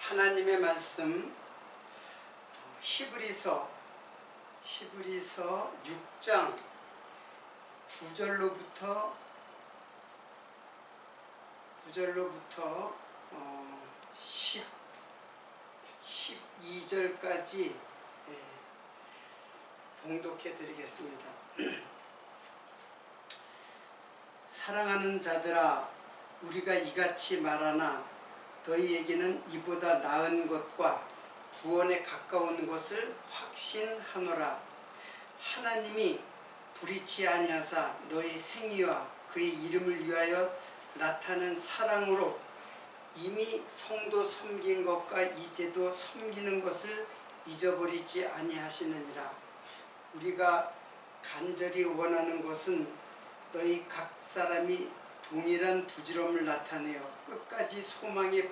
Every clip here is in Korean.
하나님의 말씀 히브리서 6장 9절로부터 12절까지 봉독해 드리겠습니다. 사랑하는 자들아, 우리가 이같이 말하나 너희에게는 이보다 나은 것과 구원에 가까운 것을 확신하노라. 하나님이 불의치 아니하사 너희 행위와 그의 이름을 위하여 나타낸 사랑으로 이미 성도 섬긴 것과 이제도 섬기는 것을 잊어버리지 아니하시느니라. 우리가 간절히 원하는 것은 너희 각 사람이 동일한 부지런함을 나타내어 끝까지 소망의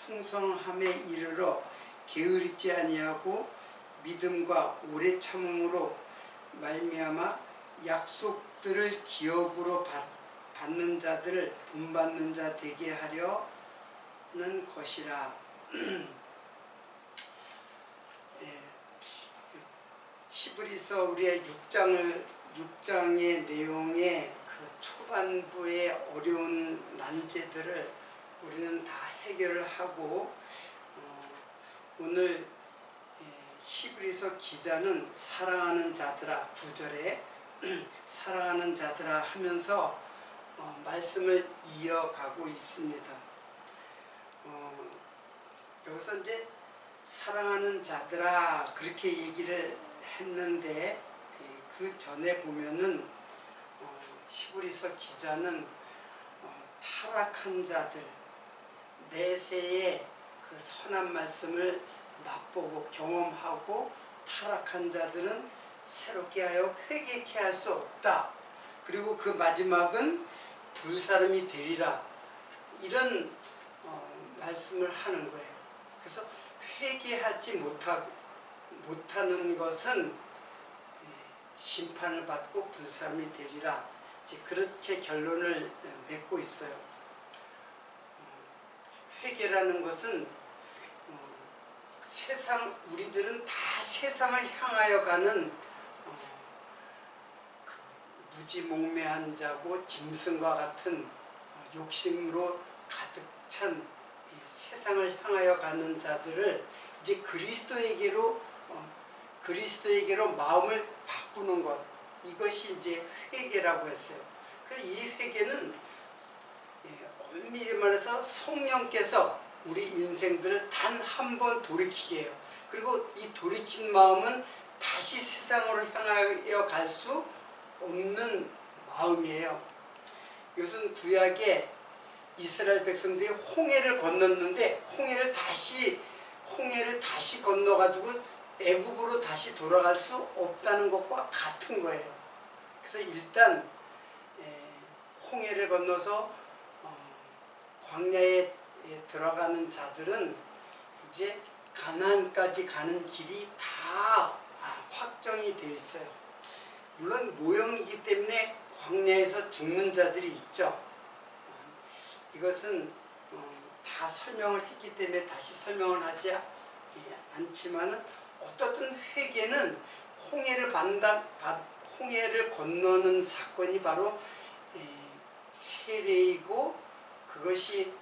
풍성함에 이르러 게으르지 아니하고 믿음과 오래 참음으로 말미암아 약속들을 기업으로 받는 자들을 본받는 자 되게 하려는 것이라. 히브리서 우리의 6장의 내용의 그 초반부의 어려운 난제들을 우리는 다 해결을 하고, 오늘 히브리서 기자는 사랑하는 자들아 9절에 사랑하는 자들아 하면서 말씀을 이어가고 있습니다. 여기서 이제 사랑하는 자들아 그렇게 얘기를 했는데, 그 전에 보면은 히브리서 기자는 타락한 자들, 내세의 그 선한 말씀을 맛보고 경험하고 타락한 자들은 새롭게 하여 회개케 할 수 없다. 그리고 그 마지막은 불사름이 되리라. 이런 말씀을 하는 거예요. 그래서 회개하지 못하는 것은 심판을 받고 불사름이 되리라. 이제 그렇게 결론을 맺고 있어요. 회개라는 것은 우리들은 다 세상을 향하여 가는 무지몽매한 자고 짐승과 같은 욕심으로 가득 찬 세상을 향하여 가는 자들을 이제 그리스도에게로 마음을 바꾸는 것, 이것이 이제 회개라고 했어요. 그래서 이 회개는 엄밀히 말해서 성령께서 우리 인생들을 단 한 번 돌이키게 해요. 그리고 이 돌이킨 마음은 다시 세상으로 향하여 갈 수 없는 마음이에요. 이것은 구약에 이스라엘 백성들이 홍해를 건넜는데 홍해를 다시 건너가지고 애굽으로 다시 돌아갈 수 없다는 것과 같은 거예요. 그래서 일단 홍해를 건너서 광야에 들어가는 자들은 이제 가나안까지 가는 길이 다 확정이 되어 있어요. 물론 모형이기 때문에 광야에서 죽는 자들이 있죠. 이것은 다 설명을 했기 때문에 다시 설명을 하지 않지만은, 어떻든 회개는 홍해를 건너는 사건이 바로 세례이고, 그것이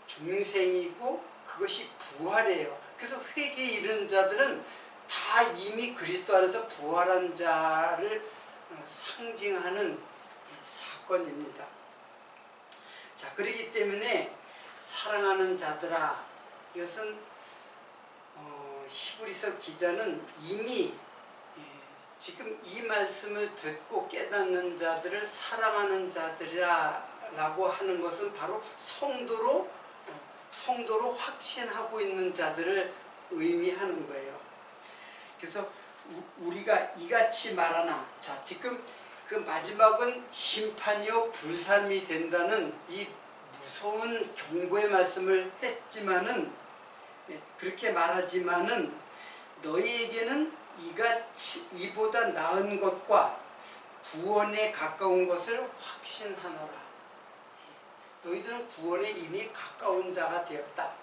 중생이고, 그것이 부활이에요. 그래서 회개에 이른 자들은 다 이미 그리스도 안에서 부활한 자를 상징하는 사건입니다. 자, 그렇기 때문에 사랑하는 자들아, 이것은 히브리서 기자는 이미 지금 이 말씀을 듣고 깨닫는 자들을 사랑하는 자들이라고 하는 것은 바로 성도로 확신하고 있는 자들을 의미하는 거예요. 그래서 우리가 이같이 말하나, 자, 지금 그 마지막은 심판이요 불사름이 된다는 이 무서운 경고의 말씀을 했지만은, 그렇게 말하지만은 너희에게는 이보다 나은 것과 구원에 가까운 것을 확신하노라. 너희들은 구원에 이미 가까운 자가 되었다.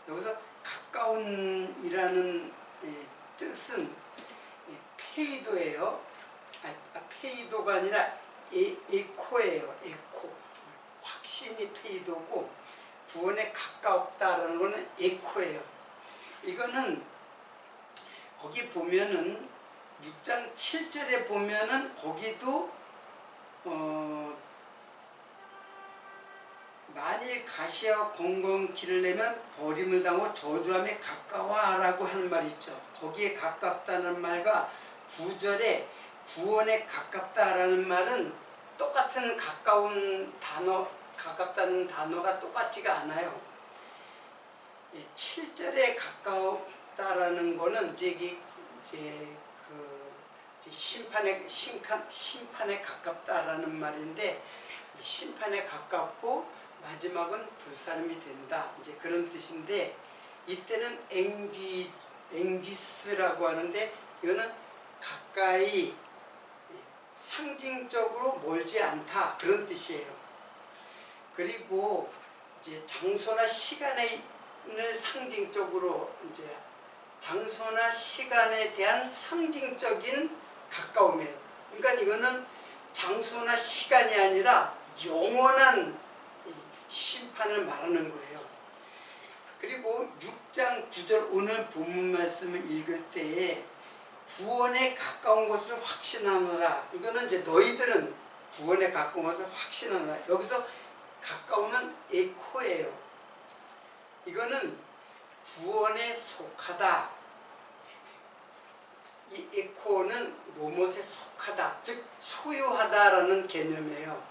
여기서 가까운이라는 뜻은 페이도예요. 페이도가 아니라 에코예요. 에코. 확신이 페이도고 구원에 가깝다라는 것은 에코예요. 이거는 거기 보면은 6장 7절에 보면은 거기도 만일 가시와 공공 길을 내면 버림을 당하고 저주함에 가까워라고 하는 말이 있죠. 거기에 가깝다는 말과 9절에 구원에 가깝다라는 말은 똑같은 가깝다는 단어가 똑같지가 않아요. 7절에 가깝다라는 거는 심판에 가깝다라는 말인데, 심판에 가깝고 마지막은 불사름이 된다, 이제 그런 뜻인데, 이때는 앵귀스라고 하는데 이거는 가까이 상징적으로 멀지 않다, 그런 뜻이에요. 그리고 이제 장소나 시간을 상징적으로, 이제 장소나 시간에 대한 상징적인 가까움이에요. 그러니까 이거는 장소나 시간이 아니라 영원한 심판을 말하는 거예요. 그리고 6장 9절 오늘 본문 말씀을 읽을 때에 구원에 가까운 것을 확신하노라. 이거는 이제 너희들은 구원에 가까운 것을 확신하노라. 여기서 가까움은 에코예요. 이거는 구원에 속하다. 이 에코는 뭐뭇에 속하다, 즉 소유하다라는 개념이에요.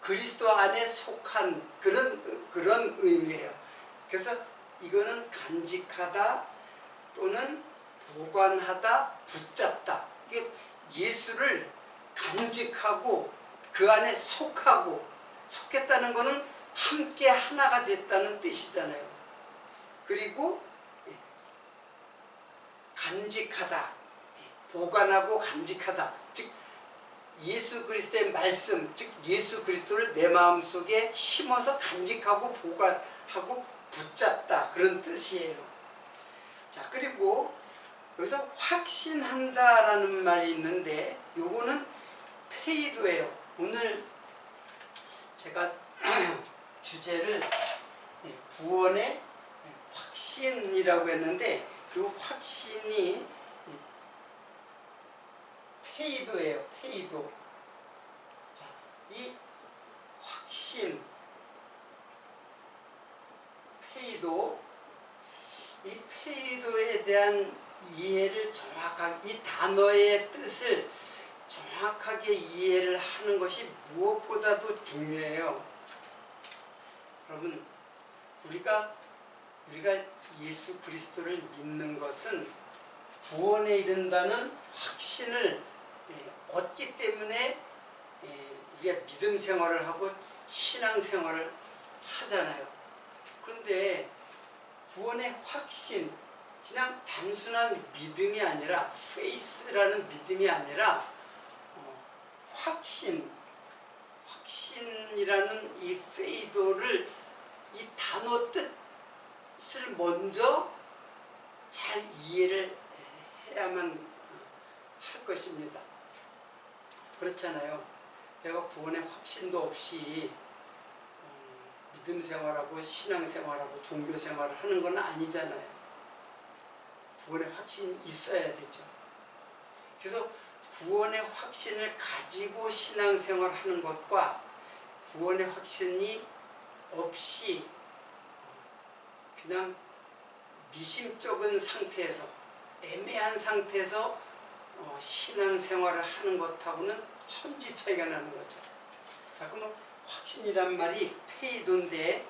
그리스도 안에 속한 그런 의미예요. 그래서 이거는 간직하다 또는 보관하다, 붙잡다. 이게 예수를 간직하고 그 안에 속했다는 것은 함께 하나가 됐다는 뜻이잖아요. 그리고 간직하다, 보관하고 간직하다, 즉 예수 그리스도의 말씀, 즉 예수 그리스도를 내 마음속에 심어서 간직하고 보관하고 붙잡다, 그런 뜻이에요. 자, 그리고 여기서 확신한다라는 말이 있는데 요거는 페이도예요. 오늘 제가 주제를 구원의 확신이라고 했는데 이 확신이 페이도예요. 페이도. 자, 이 확신, 페이도, 이 페이도에 대한 이해를 정확하게, 이 단어의 뜻을 정확하게 이해를 하는 것이 무엇보다도 중요해요. 여러분, 우리가 예수 그리스도를 믿는 것은 구원에 이른다는 확신을 얻기 때문에 우리가 믿음 생활을 하고 신앙 생활을 하잖아요. 근데 구원의 확신, 그냥 단순한 믿음이 아니라 faith라는 믿음이 아니라 확신이라는 이 페이도를, 이 단어 뜻을 먼저 잘 이해를 해야만 할 것입니다. 그렇잖아요. 내가 구원의 확신도 없이 믿음 생활하고 신앙 생활하고 종교 생활을 하는 건 아니잖아요. 구원의 확신이 있어야 되죠. 그래서 구원의 확신을 가지고 신앙 생활하는 것과 구원의 확신이 없이 그냥 미심쩍은 상태에서, 애매한 상태에서 신앙 생활을 하는 것하고는 천지 차이가 나는 거죠. 자, 그러면 확신이란 말이 페이도인데,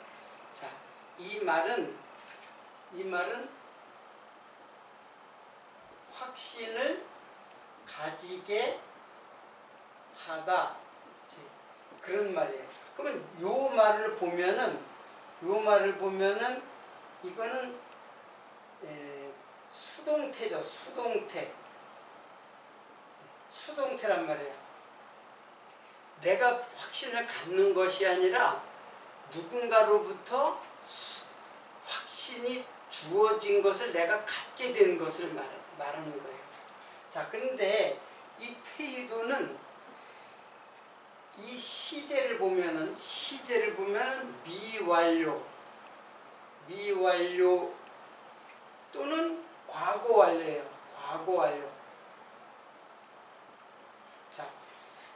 자, 이 말은 확신을 가지게 하다, 그런 말이에요. 그러면 요 말을 보면은 이거는 수동태죠. 수동태란 말이에요. 내가 확신을 갖는 것이 아니라 누군가로부터 확신이 주어진 것을 내가 갖게 되는 것을 말하는 거예요. 자, 그런데 이 페이도는 이 시제를 보면은 미완료 또는 과거 완료예요. 과거 완료. 자,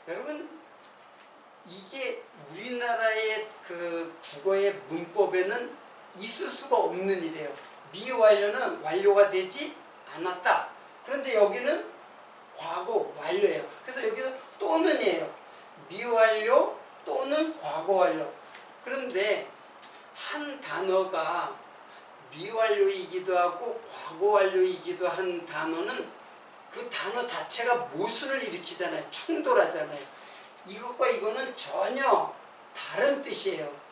여러분 이게 우리나라의 그 국어의 문법에는 있을 수가 없는 일이에요. 미완료는 완료가 되지 않았다. 그런데 여기는 과거 완료예요. 그래서 여기는 또는이에요. 미완료 또는 과거 완료. 그런데 한 단어가 미완료이기도 하고 과거 완료이기도 한 단어는 그 단어 자체가 모순을 일으키잖아요. 충돌하잖아요. 이것과 이거는 전혀 다른 뜻이에요.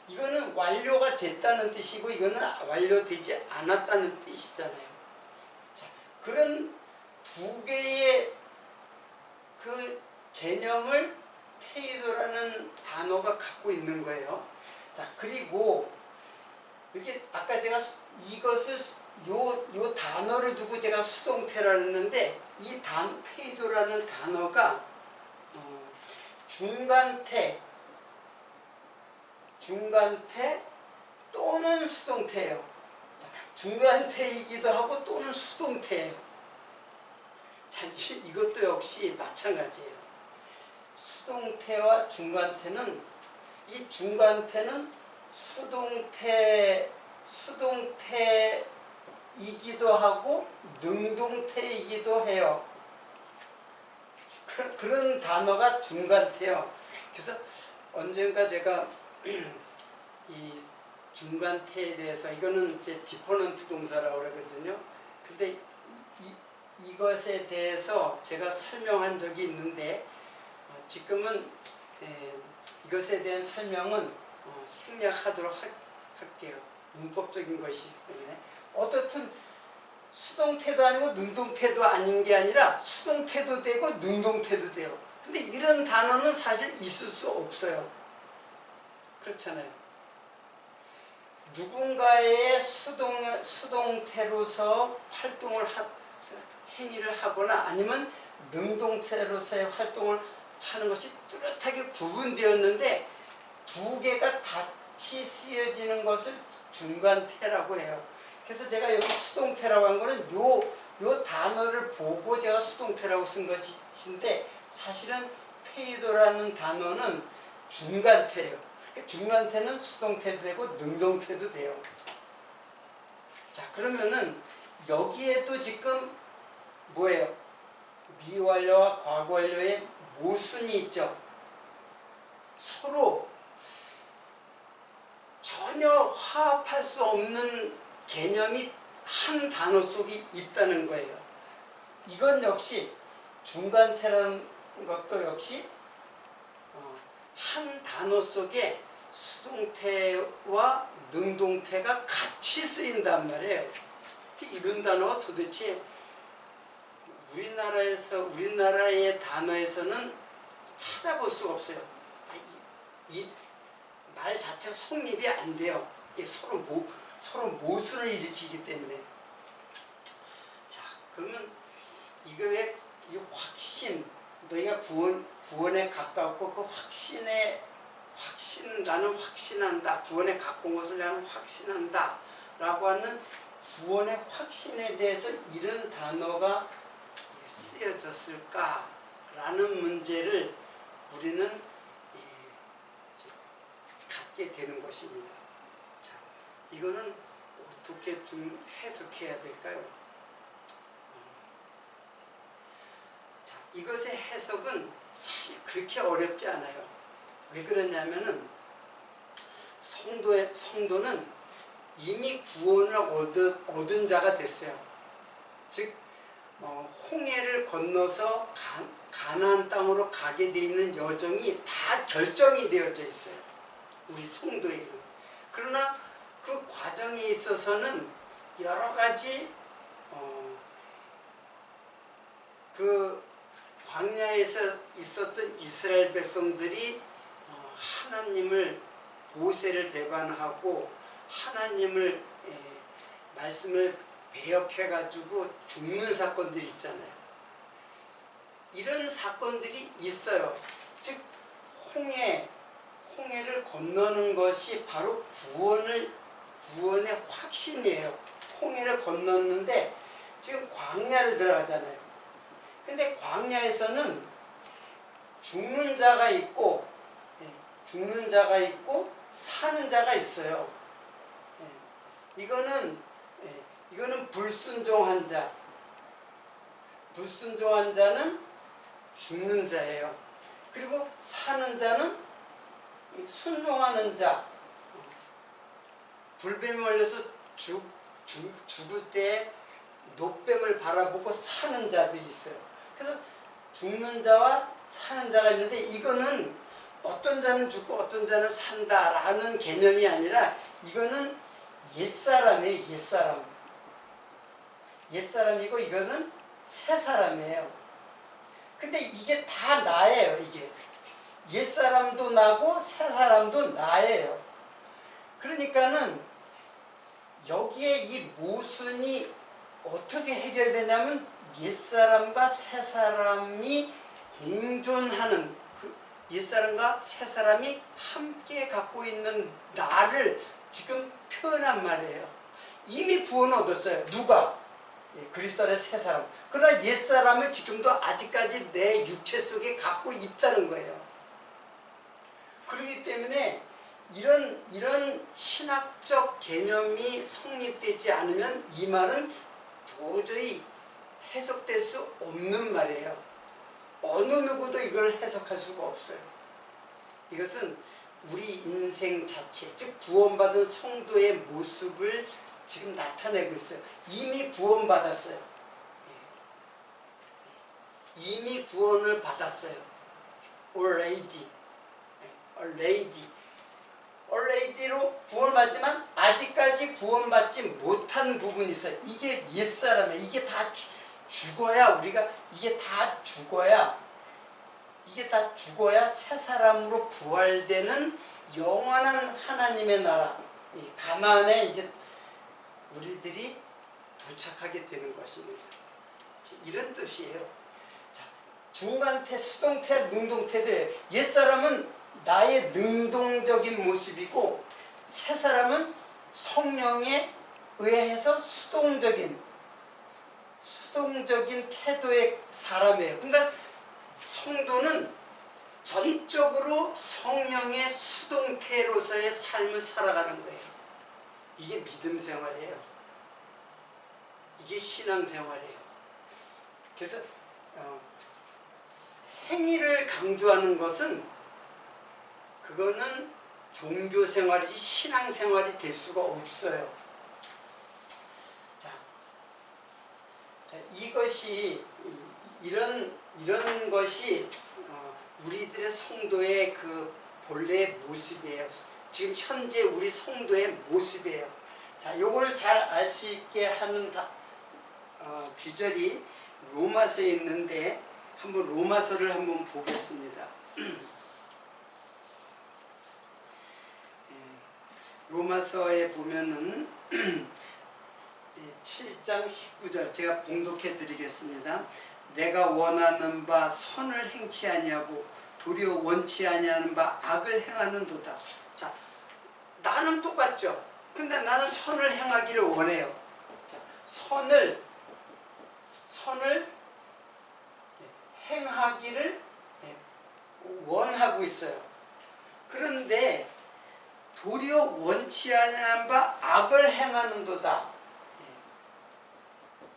이거는 완료가 됐다는 뜻이고 이거는 완료되지 않았다는 뜻이잖아요. 자, 그런 두 개의 그 개념을 페이도라는 단어가 갖고 있는 거예요. 자, 그리고 이게 아까 제가 이것을 요 단어를 두고 제가 수동태라 했는데 이 페이도라는 단어가 중간태 또는 수동태예요. 자, 중간태이기도 하고 또는 수동태예요. 자, 이것도 역시 마찬가지예요. 수동태와 중간태는 이 중간태는 수동태이기도 하고 능동태이기도 해요. 그런 단어가 중간태요. 그래서 언젠가 제가 이 중간태에 대해서 이거는 이제 디퍼넌트 동사라고 그러거든요. 근데 이것에 대해서 제가 설명한 적이 있는데 지금은 이것에 대한 설명은 생략하도록 할게요. 문법적인 것이기 때문에. 어떻든 수동태도 아니고 능동태도 아닌 게 아니라 수동태도 되고 능동태도 돼요. 근데 이런 단어는 사실 있을 수 없어요. 그렇잖아요. 누군가의 수동태로서 행위를 하거나 아니면 능동태로서의 활동을 하는 것이 뚜렷하게 구분되었는데 두 개가 같이 쓰여지는 것을 중간태라고 해요. 그래서 제가 여기 수동태라고 한 거는 요 단어를 보고 제가 수동태라고 쓴 것인데 사실은 페이도라는 단어는 중간태예요. 중간태는 수동태도 되고 능동태도 돼요. 자, 그러면은 여기에도 지금 뭐예요? 미완료와 과거완료의 모순이 있죠. 서로 전혀 화합할 수 없는 개념이 한 단어 속에 있다는 거예요. 이건 역시 중간태라는 것도 역시 한 단어 속에 수동태와 능동태가 같이 쓰인단 말이에요. 이런 단어가 도대체 우리나라의 단어에서는 찾아볼 수가 없어요. 이 말 자체가 성립이 안 돼요. 서로 모순을 일으키기 때문에. 자, 그러면 이거 왜 이 확신, 너희가 구원에 가깝고 그 나는 확신한다. 구원에 가까운 것을 나는 확신한다. 라고 하는 구원의 확신에 대해서 이런 단어가 쓰여졌을까? 라는 문제를 우리는 갖게 되는 것입니다. 자, 이거는 어떻게 좀 해석해야 될까요? 자, 이것의 해석은 사실 그렇게 어렵지 않아요. 왜 그러냐면은 성도는 이미 구원을 얻은 자가 됐어요. 즉 홍해를 건너서 가나안 땅으로 가게 돼 있는 여정이 다 결정이 되어져 있어요. 우리 성도에게는. 그러나 그 과정에 있어서는 여러 가지 그 광야에서 있었던 이스라엘 백성들이 하나님을 모세를 배반하고 하나님을 말씀을 배역해 가지고 죽는 사건들이 있잖아요. 이런 사건들이 있어요. 즉 홍해를 건너는 것이 바로 구원의 확신이에요. 홍해를 건넜는데 지금 광야를 들어가잖아요. 근데 광야에서는 죽는 자가 있고 사는 자가 있어요. 이거는 불순종한 자는 죽는 자예요. 그리고 사는 자는 순종하는 자. 불뱀에 걸려서 죽을 때 노뱀을 바라보고 사는 자들이 있어요. 그래서 죽는 자와 사는 자가 있는데, 이거는 어떤 자는 죽고 어떤 자는 산다라는 개념이 아니라 이거는 옛사람이에요. 옛사람이고 이거는 새사람이에요. 근데 이게 다 나예요. 이게 옛사람도 나고 새사람도 나예요. 그러니까는 여기에 이 모순이 어떻게 해결되냐면, 옛사람과 새사람이 공존하는, 옛사람과 새사람이 함께 갖고 있는 나를 지금 표현한 말이에요. 이미 구원 얻었어요. 누가? 그리스도 안에 새사람. 그러나 옛사람을 지금도 아직까지 내 육체 속에 갖고 있다는 거예요. 그렇기 때문에 이런 신학적 개념이 성립되지 않으면 이 말은 도저히 해석될 수 없는 말이에요. 어느 누구도 이걸 해석할 수가 없어요. 이것은 우리 인생 자체, 즉 구원받은 성도의 모습을 지금 나타내고 있어요. 이미 구원받았어요. 이미 구원을 받았어요. already로 구원받지만 아직까지 구원받지 못한 부분이 있어요. 이게 옛사람이에요. 이게 다 죽어야 새 사람으로 부활되는 영원한 하나님의 나라, 가나안에 이제 우리들이 도착하게 되는 것입니다. 이런 뜻이에요. 자, 중간태, 수동태, 능동태도예요. 옛사람은 나의 능동적인 모습이고, 새사람은 성령에 의해서 수동적인 태도의 사람이에요. 그러니까 성도는 전적으로 성령의 수동태로서의 삶을 살아가는 거예요. 이게 믿음 생활이에요. 이게 신앙 생활이에요. 그래서 행위를 강조하는 것은 그거는 종교 생활이지 신앙 생활이 될 수가 없어요. 자, 이것이 이런 것이 우리들의 성도의 그 본래의 모습이에요. 지금 현재 우리 성도의 모습이에요. 자, 요거를 잘 알 수 있게 하는 귀절이 로마서에 있는데, 한번 로마서를 한번 보겠습니다. 로마서에 보면은 7장 19절 제가 봉독해 드리겠습니다. 내가 원하는 바 선을 행치 아니하고 도리어 원치 아니하는 바 악을 행하는도다. 자, 나는 똑같죠. 근데 나는 선을 행하기를 원해요. 자, 선을 행하기를 원하고 있어요. 그런데 도리어 원치 아니하는 바 악을 행하는도다.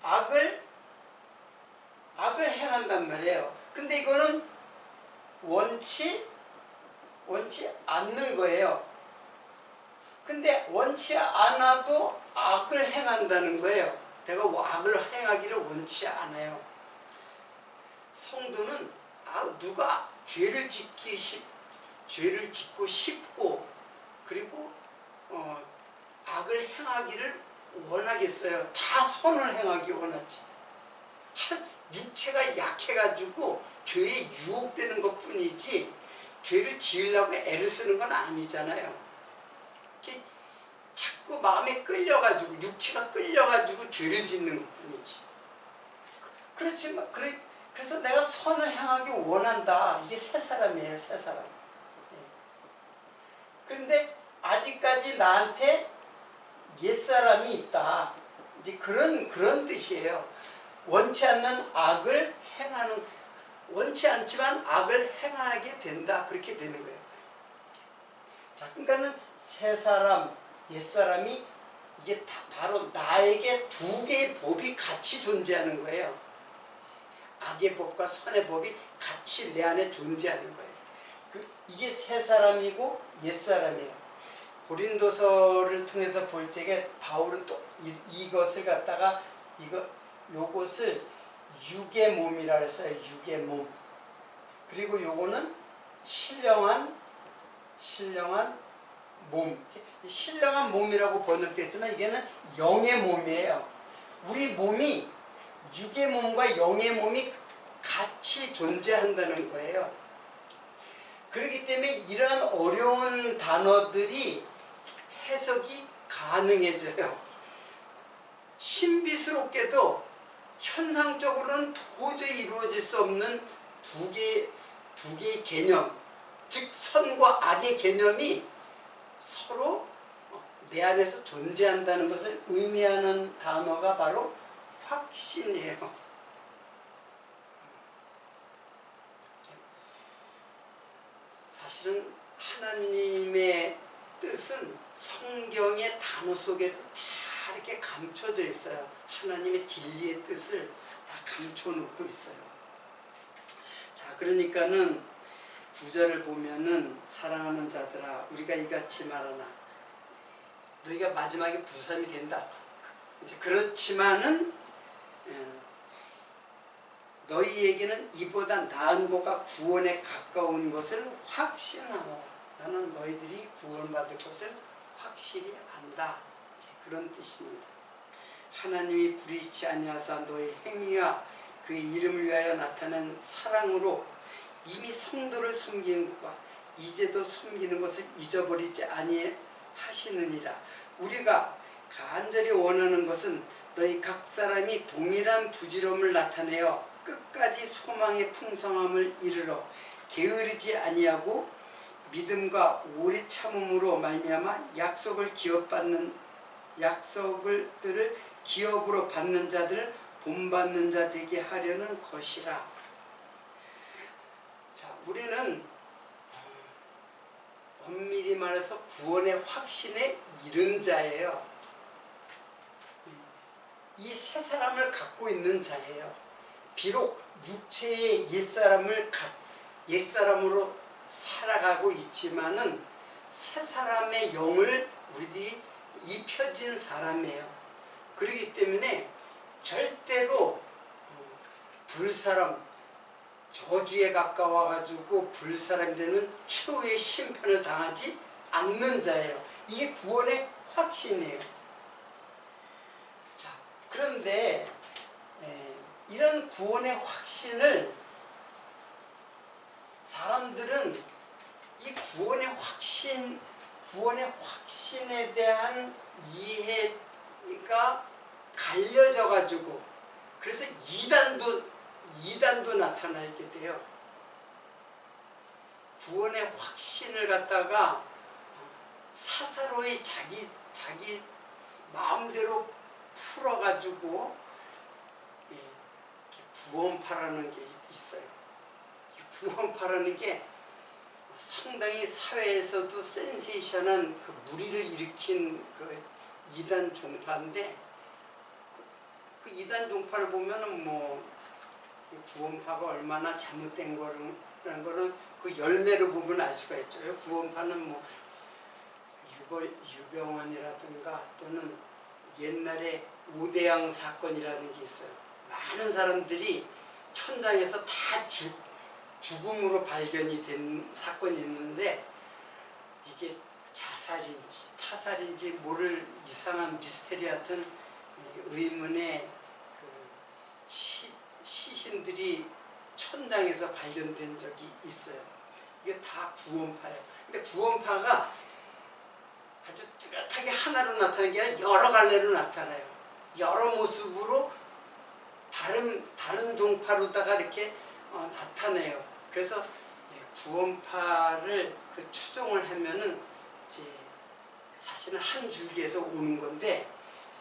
악을 행한단 말이에요. 근데 이거는 원치 않는 거예요. 근데 원치 않아도 악을 행한다는 거예요. 내가 악을 행하기를 원치 않아요. 성도는 누가 죄를 짓고 싶고 그리고 악을 행하기를 원하겠어요. 다 선을 행하기 원하지. 육체가 약해가지고 죄 죄에 유혹되는 것 뿐이지 죄를 지으려고 애를 쓰는 건 아니잖아요. 이렇게 자꾸 마음에 끌려가지고 육체가 끌려가지고 죄를 짓는 것 뿐이지. 그렇지만 그래서 내가 선을 향하기 원한다. 이게 새 사람이에요, 새 사람. 근데 아직까지 나한테 옛사람이 있다. 이제 그런 뜻이에요. 원치 않는 악을 행하는, 원치 않지만 악을 행하게 된다. 그렇게 되는 거예요. 자, 그러니까는 새 사람, 옛사람이 이게 바로 나에게 두 개의 법이 같이 존재하는 거예요. 악의 법과 선의 법이 같이 내 안에 존재하는 거예요. 이게 새 사람이고 옛 사람이에요. 고린도서를 통해서 볼 적에 바울은 또 이것을 갖다가 요것을 육의 몸이라 했어요. 육의 몸. 그리고 요거는 신령한 몸. 신령한 몸이라고 번역됐지만 이게는 영의 몸이에요. 우리 몸이 육의 몸과 영의 몸이 같이 존재한다는 거예요. 그렇기 때문에 이러한 어려운 단어들이 해석이 가능해져요. 신비스럽게도 현상적으로는 도저히 이루어질 수 없는 두 개의 개념, 즉 선과 악의 개념이 서로 내 안에서 존재한다는 것을 의미하는 단어가 바로 확신이에요. 사실은 하나님의 뜻은 성경의 단어 속에도 다 이렇게 감춰져 있어요. 하나님의 진리의 뜻을 다 감춰놓고 있어요. 자, 그러니까는 9절을 보면은 사랑하는 자들아 우리가 이같이 말하나 너희가 마지막에 부산이 된다. 이제 그렇지만은 너희에게는 이보다 나은 것과 구원에 가까운 것을 확신하노라. 나는 너희들이 구원받을 것을 확실히 안다. 그런 뜻입니다. 하나님이 불의치 아니하사 너희 행위와 그의 이름을 위하여 나타낸 사랑으로 이미 성도를 섬기는 것과 이제도 섬기는 것을 잊어버리지 아니하시느니라. 우리가 간절히 원하는 것은 너희 각 사람이 동일한 부지런함을 나타내어 끝까지 소망의 풍성함을 이르러 게으르지 아니하고 믿음과 오래 참음으로 말미암아 약속을 기업으로 받는 자들을 본받는 자 되게 하려는 것이라. 자, 우리는 엄밀히 말해서 구원의 확신에 이른 자예요. 이 새 사람을 갖고 있는 자예요. 비록 육체의 옛사람으로 살아가고 있지만은 새 사람의 영을 우리들이 입혀진 사람이에요. 그렇기 때문에 절대로 불사람, 저주에 가까워가지고 불사람이 되는 최후의 심판을 당하지 않는 자예요. 이게 구원의 확신이에요. 자, 그런데 이런 구원의 확신을 사람들은 이 구원의 확신에 대한 이해가 갈려져 가지고 그래서 이단도 나타나게 돼요. 구원의 확신을 갖다가 사사로이 자기 마음대로 풀어 가지고 구원파라는 게 있어요. 구원파라는 게 상당히 사회에서도 센세이션한 그 무리를 일으킨 그 이단 종파인데 그 이단 종파를 보면은 뭐 구원파가 얼마나 잘못된 거라는 거는 그 열매로 보면 알 수가 있죠. 구원파는 뭐 유병원이라든가 또는 옛날에 오대양 사건이라는 게 있어요. 많은 사람들이 천장에서 다 죽음으로 발견이 된 사건이 있는데 이게 자살인지 타살인지 모를 이상한 미스테리 같은 의문의 그 시신들이 천장에서 발견된 적이 있어요. 이게 다 구원파예요. 근데 구원파가 아주 뚜렷하게 하나로 나타나는 게 아니라 여러 갈래로 나타나요. 여러 모습으로 다른 종파로다가 이렇게 나타내요. 그래서 구원파를 그 추종을 하면은 이제 사실은 한 줄기에서 오는 건데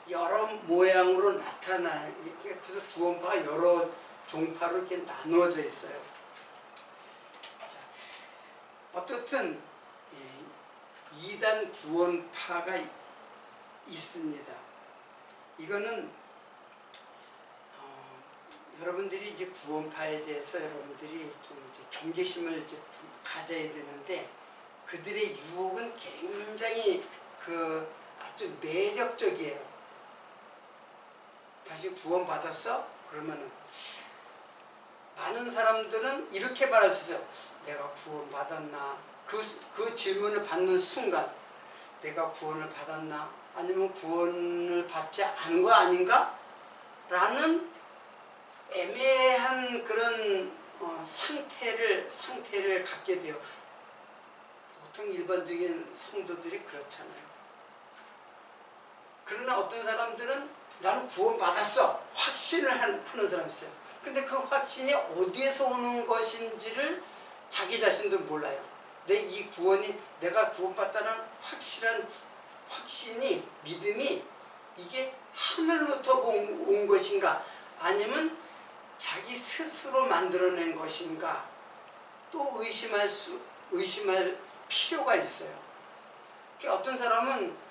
여러 모양으로 나타나요. 그래서 구원파가 여러 종파로 이렇게 나누어져 있어요. 자, 어떻든 2단 구원파가 있습니다. 이거는 여러분들이 이제 구원파에 대해서 여러분들이 좀 이제 경계심을 이제 가져야 되는데 그들의 유혹은 굉장히 아주 매력적이에요. 다시 구원받았어? 그러면은 많은 사람들은 이렇게 말할 수 있어요. 내가 구원받았나? 그 질문을 받는 순간 내가 구원을 받았나? 아니면 구원을 받지 않은 거 아닌가? 라는 애매한 그런 상태를 갖게 돼요. 보통 일반적인 성도들이 그렇잖아요. 그러나 어떤 사람들은 나는 구원받았어 확신을 하는 사람이 있어요. 근데 그 확신이 어디에서 오는 것인지를 자기 자신도 몰라요. 이 구원이 내가 구원받다는 확실한 확신이 믿음이 이게 하늘로부터 온 것인가 아니면 자기 스스로 만들어낸 것인가 또 의심할 필요가 있어요. 어떤 사람은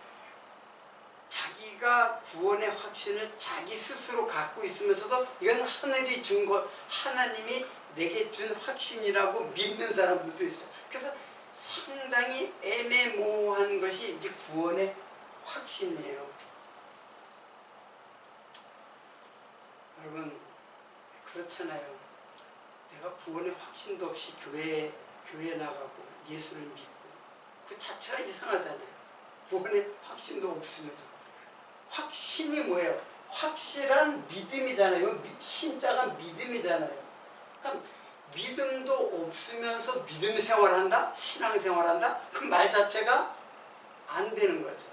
자기가 구원의 확신을 자기 스스로 갖고 있으면서도 이건 하늘이 준 것, 하나님이 내게 준 확신이라고 믿는 사람들도 있어요. 그래서 상당히 애매모호한 것이 이제 구원의 확신이에요. 여러분 그렇잖아요. 내가 구원의 확신도 없이 교회에 나가고 예수를 믿고 그 자체가 이상하잖아요. 구원의 확신도 없으면서. 확신이 뭐예요? 확실한 믿음이잖아요. 신자가 믿음이잖아요. 그러니까 믿음도 없으면서 믿음 생활한다? 신앙 생활한다? 그 말 자체가 안 되는 거죠.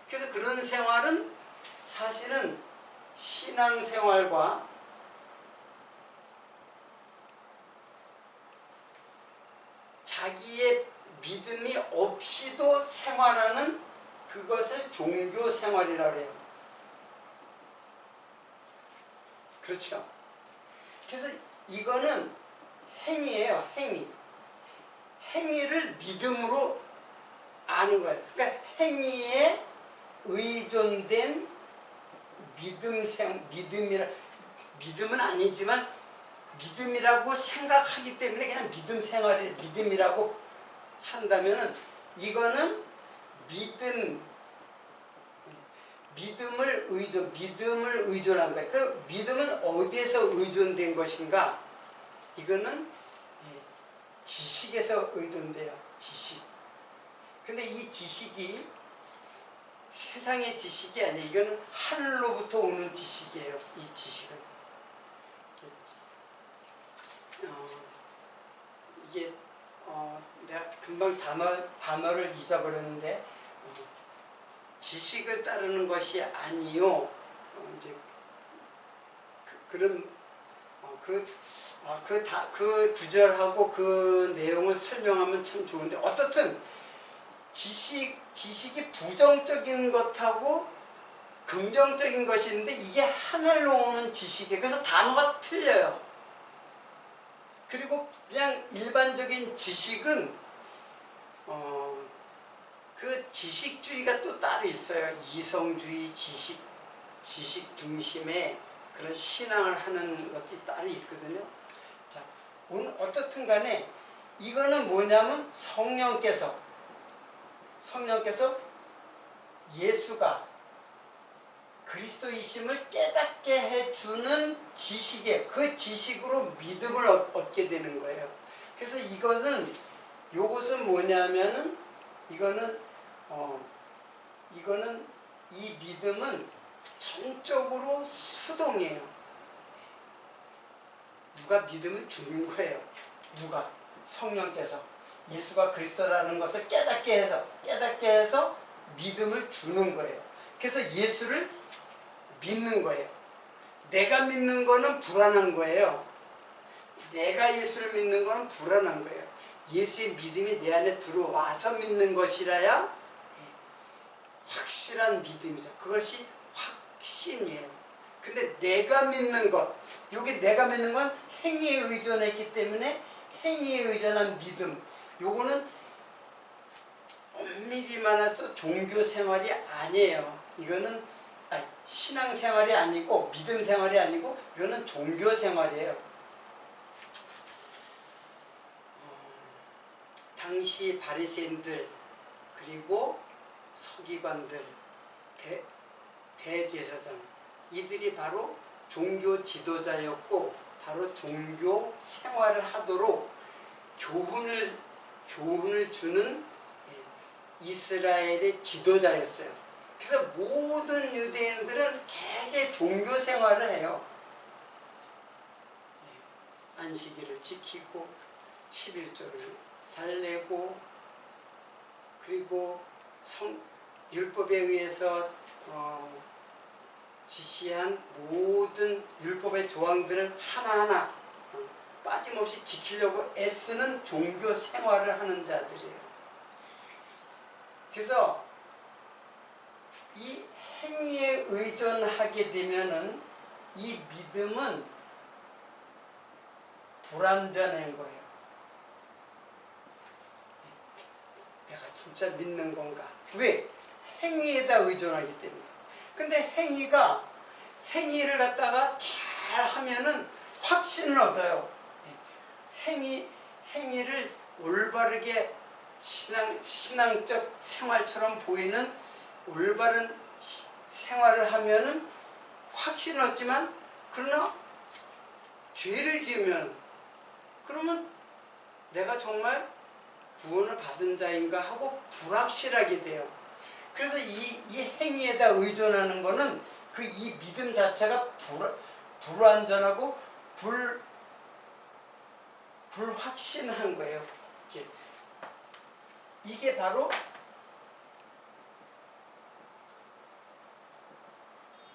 그래서 그런 생활은 사실은 신앙 생활과 자기의 믿음이 없이도 생활하는 그것을 종교 생활이라고 해요. 그렇죠? 그래서 이거는 행위예요. 행위를 믿음으로 아는 거예요. 그러니까 행위에 의존된 믿음은 아니지만 믿음이라고 생각하기 때문에 그냥 믿음이라고 한다면은 이거는 믿음을 의존한 거예요. 그 믿음은 어디에서 의존된 것인가? 이거는 지식에서 의존돼요. 지식. 근데 이 지식이 세상의 지식이 아니에요. 이거는 하늘로부터 오는 지식이에요. 이 지식은. 이게 내가 금방 단어를 잊어버렸는데 지식을 따르는 것이 아니요. 이제 그 구절하고 그 내용을 설명하면 참 좋은데 어떻든 지식이 부정적인 것하고 긍정적인 것이 있는데 이게 하늘로 오는 지식이에요. 그래서 단어가 틀려요. 그리고 그냥 일반적인 지식은 그 지식주의가 또 따로 있어요. 이성주의, 지식 중심의 그런 신앙을 하는 것이 따로 있거든요. 자, 오늘 어떻든 간에 이거는 뭐냐면 성령께서 예수가 그리스도이심을 깨닫게 해주는 지식에 그 지식으로 믿음을 얻게 되는 거예요. 그래서 요것은 뭐냐면은 이거는 이 믿음은 전적으로 수동이에요. 누가 믿음을 주는 거예요. 누가? 성령께서 예수가 그리스도라는 것을 깨닫게 해서 믿음을 주는 거예요. 그래서 예수를 믿는 거예요. 내가 믿는 거는 불안한 거예요. 내가 예수를 믿는 거는 불안한 거예요. 예수의 믿음이 내 안에 들어와서 믿는 것이라야 확실한 믿음이죠. 그것이 확신이에요. 근데 내가 믿는 것, 여기 내가 믿는 건 행위에 의존했기 때문에 행위에 의존한 믿음, 요거는 엄밀히 말해서 종교 생활이 아니에요. 이거는 신앙 생활이 아니고 믿음 생활이 아니고 이거는 종교 생활이에요. 당시 바리새인들 그리고 서기관들, 대제사장, 이들이 바로 종교 지도자였고 바로 종교 생활을 하도록 교훈을 주는 이스라엘의 지도자였어요. 그래서 모든 유대인들은 되게 종교 생활을 해요. 안식일을 지키고 11조를 잘 내고 그리고 율법에 의해서 지시한 모든 율법의 조항들을 하나하나 빠짐없이 지키려고 애쓰는 종교 생활을 하는 자들이에요. 그래서 이 행위에 의존하게 되면은 이 믿음은 불완전한 거예요. 내가 진짜 믿는 건가? 왜? 행위에다 의존하기 때문에. 근데 행위를 갖다가 잘 하면은 확신을 얻어요. 행위를 올바르게 신앙적 생활처럼 보이는 올바른 생활을 하면은 확신을 얻지만, 그러나 죄를 지으면 그러면 내가 정말 구원을 받은 자인가 하고 불확실하게 돼요. 그래서 이 행위에다 의존하는 거는 그 이 믿음 자체가 불완전하고 불확신한 거예요. 이게 바로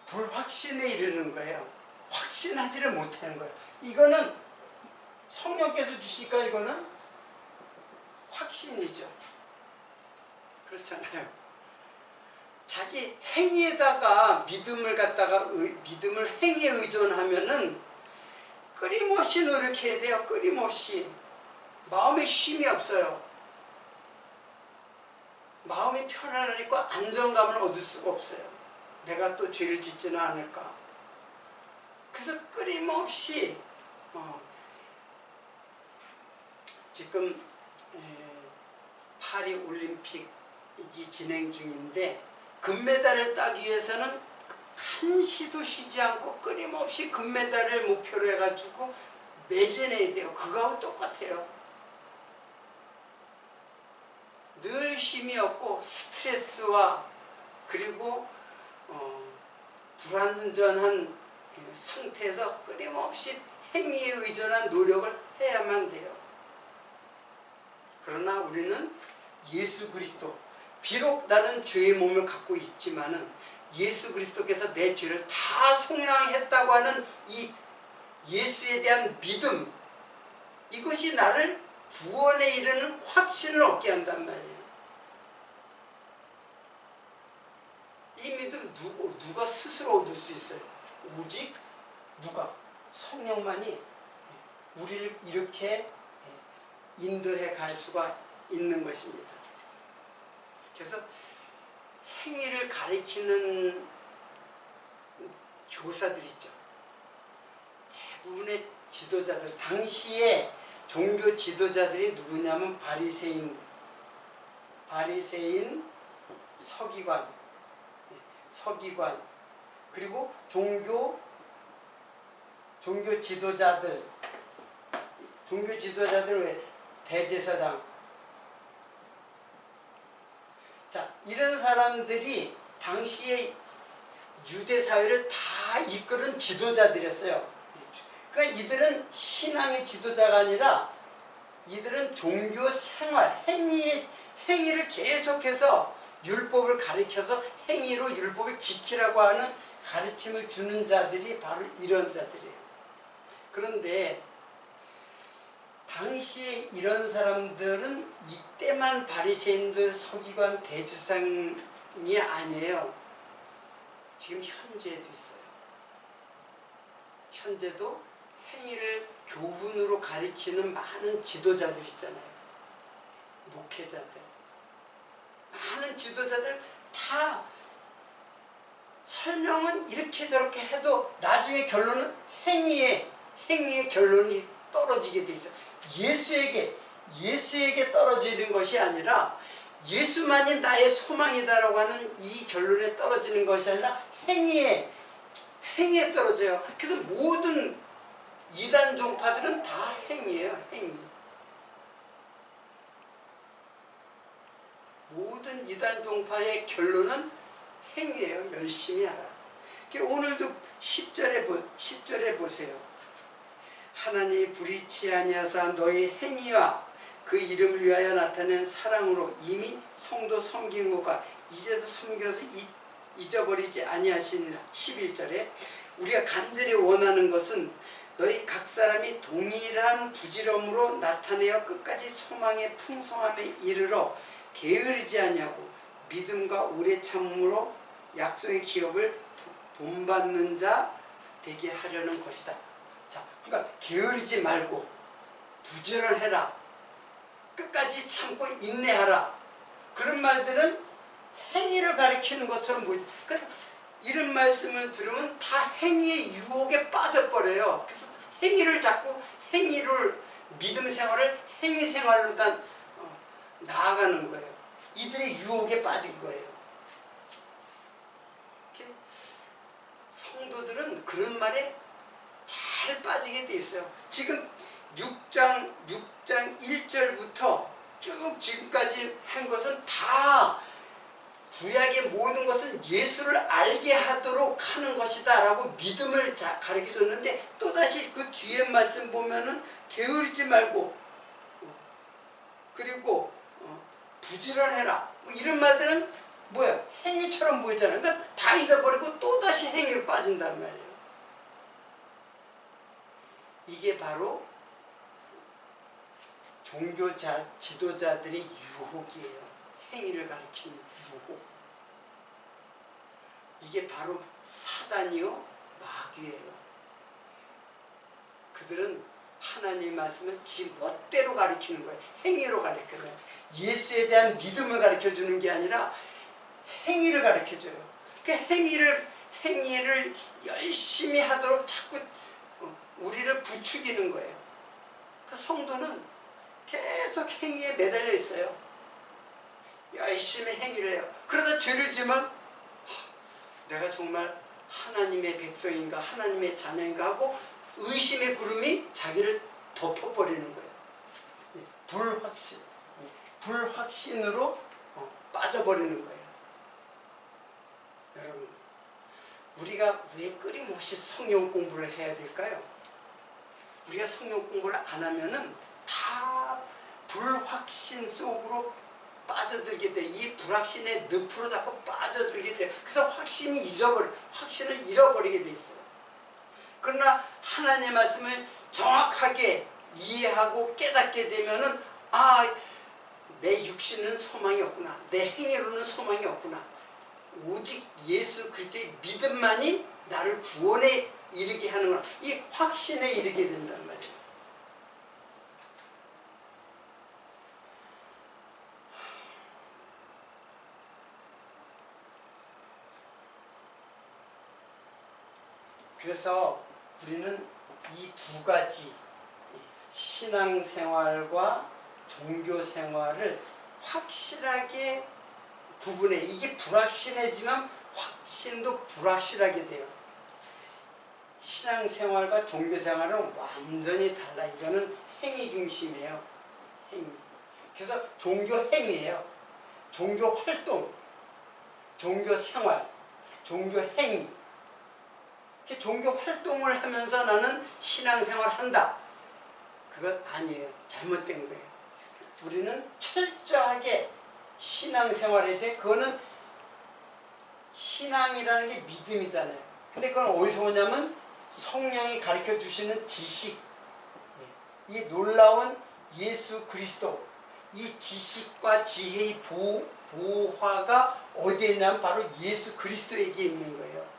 불확신에 이르는 거예요. 확신하지를 못하는 거예요. 이거는 성령께서 주시니까 이거는 확신이죠. 그렇잖아요. 자기 행위에다가 믿음을 행위에 의존하면은 끊임없이 노력해야 돼요. 끊임없이. 마음에 쉼이 없어요. 마음이 편안하니까 안정감을 얻을 수가 없어요. 내가 또 죄를 짓지는 않을까. 그래서 끊임없이 지금 파리 올림픽이 진행 중인데 금메달을 따기 위해서는 한시도 쉬지 않고 끊임없이 금메달을 목표로 해가지고 매진해야 돼요. 그거하고 똑같아요. 늘 쉼이 없고 스트레스와 그리고 불완전한 상태에서 끊임없이 행위에 의존한 노력을 해야만 돼요. 그러나 우리는 예수 그리스도, 비록 나는 죄의 몸을 갖고 있지만은 예수 그리스도께서 내 죄를 다 속량했다고 하는 이 예수에 대한 믿음, 이것이 나를 구원에 이르는 확신을 얻게 한단 말이에요. 이 믿음 누가 스스로 얻을 수 있어요? 오직 누가? 성령만이 우리를 이렇게 인도해 갈 수가 있는 것입니다. 그래서 행위를 가리키는 교사들 있죠. 대부분의 지도자들, 당시에 종교 지도자들이 누구냐면 바리새인, 서기관, 그리고 종교 지도자들 왜? 대제사장. 자, 이런 사람들이 당시에 유대 사회를 다 이끄는 지도자들이었어요. 그러니까 이들은 신앙의 지도자가 아니라 이들은 종교 생활, 행위를 계속해서 율법을 가리켜서 행위로 율법을 지키라고 하는 가르침을 주는 자들이 바로 이런 자들이에요. 그런데 당시에 이런 사람들은 이때만 바리새인들, 서기관, 대제사장이 아니에요. 지금 현재도 있어요. 현재도 행위를 교훈으로 가리키는 많은 지도자들 있잖아요. 목회자들. 많은 지도자들 다 설명은 이렇게 저렇게 해도 나중에 결론은 행위의 결론이 떨어지게 돼 있어요. 예수에게 떨어지는 것이 아니라 예수만이 나의 소망이다라고 하는 이 결론에 떨어지는 것이 아니라 행위에 떨어져요. 그래서 모든 이단 종파들은 다 행위예요. 행위. 모든 이단 종파의 결론은 행위예요. 열심히 하라. 오늘도 10절에 보세요. 하나님이 불의치 아니하사 너희 행위와 그 이름을 위하여 나타낸 사랑으로 이미 성도 섬긴 것과 이제도 섬기로서 잊어버리지 아니하시니라. 11절에 우리가 간절히 원하는 것은 너희 각 사람이 동일한 부지런으로 나타내어 끝까지 소망의 풍성함에 이르러 게으르지 아니하고 믿음과 오래 참음으로 약속의 기업을 본받는 자 되게 하려는 것이다. 자, 그러니까 게으르지 말고 부지런해라. 끝까지 참고 인내하라. 그런 말들은 행위를 가리키는 것처럼 보이죠. 그러니까 이런 말씀을 들으면 다 행위의 유혹에 빠져버려요. 그래서 행위를 믿음 생활을 행위 생활로 나아가는 거예요. 이들의 유혹에 빠진 거예요. 성도들은 그런 말에 잘 빠지게 돼 있어요. 지금 6장 1절부터 쭉 지금까지 한 것은 다 구약의 모든 것은 예수를 알게 하도록 하는 것이다 라고 믿음을 가르쳐 줬는데 또다시 그 뒤에 말씀 보면은 게으르지 말고 그리고 부지런해라 뭐 이런 말들은 뭐야? 행위처럼 보이잖아요. 그러니까 다 잊어버리고 또다시 행위로 빠진단 말이에요. 이게 바로 종교 지도자들의 유혹이에요. 행위를 가리키는 유혹. 이게 바로 사단이요 마귀예요. 그들은 하나님 말씀을 지 멋대로 가리키는 거예요. 행위로 가리키는 거예요. 예수에 대한 믿음을 가르쳐주는 게 아니라 행위를 가르쳐줘요. 그 행위를 열심히 하도록 자꾸 우리를 부추기는 거예요. 그 성도는 계속 행위에 매달려 있어요. 열심히 행위를 해요. 그러다 죄를 지면 내가 정말 하나님의 백성인가 하나님의 자녀인가 하고 의심의 구름이 자기를 덮어버리는 거예요. 불확신으로 빠져버리는 거예요. 여러분, 우리가 왜 끊임없이 성경 공부를 해야 될까요? 우리가 성경 공부를 안 하면은 다 불확신 속으로 빠져들게 돼. 이 불확신의 늪으로 자꾸 빠져들게 돼. 그래서 확신을 잃어버리게 돼 있어요. 그러나 하나님의 말씀을 정확하게 이해하고 깨닫게 되면은 내 육신은 소망이 없구나. 내 행위로는 소망이 없구나. 오직 예수 그리스도의 믿음만이 나를 구원에 이르게 하는구나. 이 확신에 이르게 된단 말이에요. 그래서 우리는 이 두 가지 신앙생활과 종교생활을 확실하게 구분해. 이게 불확실해지만 확신도 불확실하게 돼요. 신앙생활과 종교생활은 완전히 달라. 이거는 행위 중심이에요. 행위. 그래서 종교행위예요. 종교활동, 종교생활, 종교행위. 종교 활동을 하면서 나는 신앙생활 한다. 그것 아니에요. 잘못된 거예요. 우리는 철저하게 신앙생활에 대해, 그거는 신앙이라는 게 믿음이잖아요. 근데 그건 어디서 오냐면 성령이 가르쳐 주시는 지식, 이 놀라운 예수 그리스도, 이 지식과 지혜의 보화가 어디에 있냐면 바로 예수 그리스도에게 있는 거예요.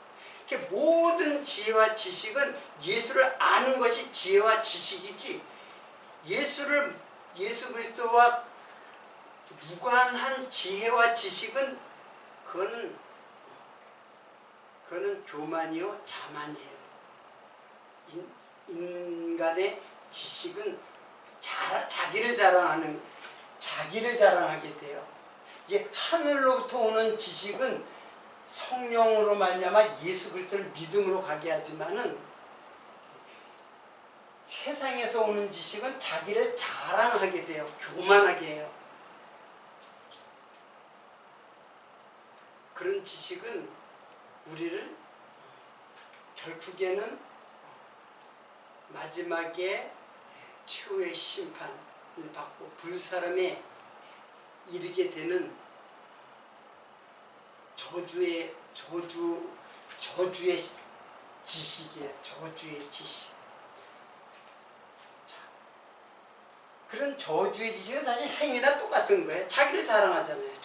모든 지혜와 지식은 예수를 아는 것이 지혜와 지식이지, 예수 그리스도와 무관한 지혜와 지식은 그거는 교만이요 자만이에요. 인간의 지식은 자기를 자랑하게 돼요. 이게 하늘로부터 오는 지식은 성령으로 말미암아 예수 그리스도를 믿음으로 가게 하지만은, 세상에서 오는 지식은 자기를 자랑하게 돼요. 교만하게 해요. 그런 지식은 우리를 결국에는 마지막에 최후의 심판을 받고 불사람에 이르게 되는 저주의 지식이에요. 저주의 지식. 자, 그런 저주의 지식은 사실 행위나 똑같은 거예요. 자기를 자랑하잖아요.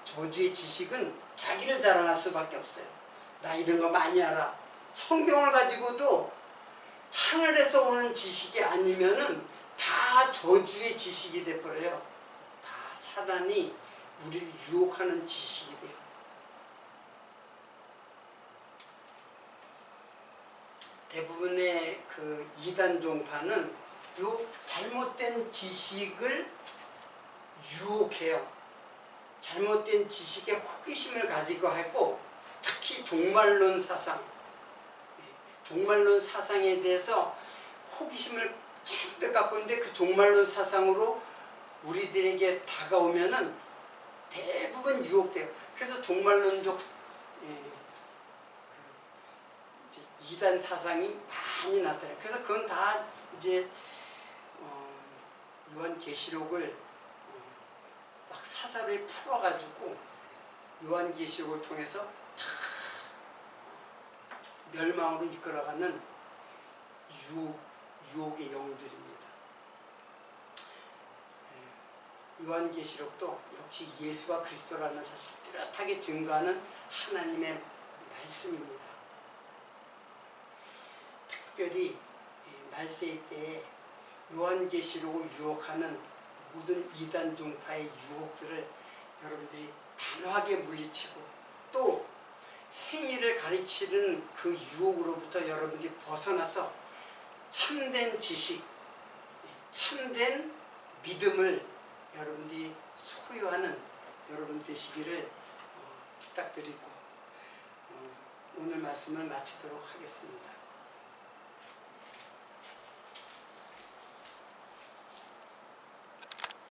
저주의 지식은 자기를 자랑할 수밖에 없어요. 나 이런 거 많이 알아. 성경을 가지고도 하늘에서 오는 지식이 아니면은 다 저주의 지식이 돼버려요. 다 사단이 우리를 유혹하는 지식이 돼요. 대부분의 그 이단 종파는 요 잘못된 지식을 유혹해요. 잘못된 지식에 호기심을 가지고 하고, 특히 종말론 사상에 대해서 호기심을 잔뜩 갖고 있는데, 그 종말론 사상으로 우리들에게 다가오면은 대부분 유혹돼요. 그래서 종말론적 이단 사상이 많이 나타나요. 그래서 그건 다 이제 요한계시록을 막 사사로이 풀어가지고 요한계시록을 통해서 다 멸망으로 이끌어가는 유혹의 영들입니다. 요한계시록도 역시 예수가 그리스도라는 사실을 뚜렷하게 증거하는 하나님의 말씀입니다. 특별히 말세의 때에 요한계시록을 유혹하는 모든 이단 종파의 유혹들을 여러분들이 단호하게 물리치고, 또 행위를 가르치는 그 유혹으로부터 여러분들이 벗어나서 참된 지식, 참된 믿음을 여러분들이 소유하는 여러분 되시기를 부탁드리고 오늘 말씀을 마치도록 하겠습니다.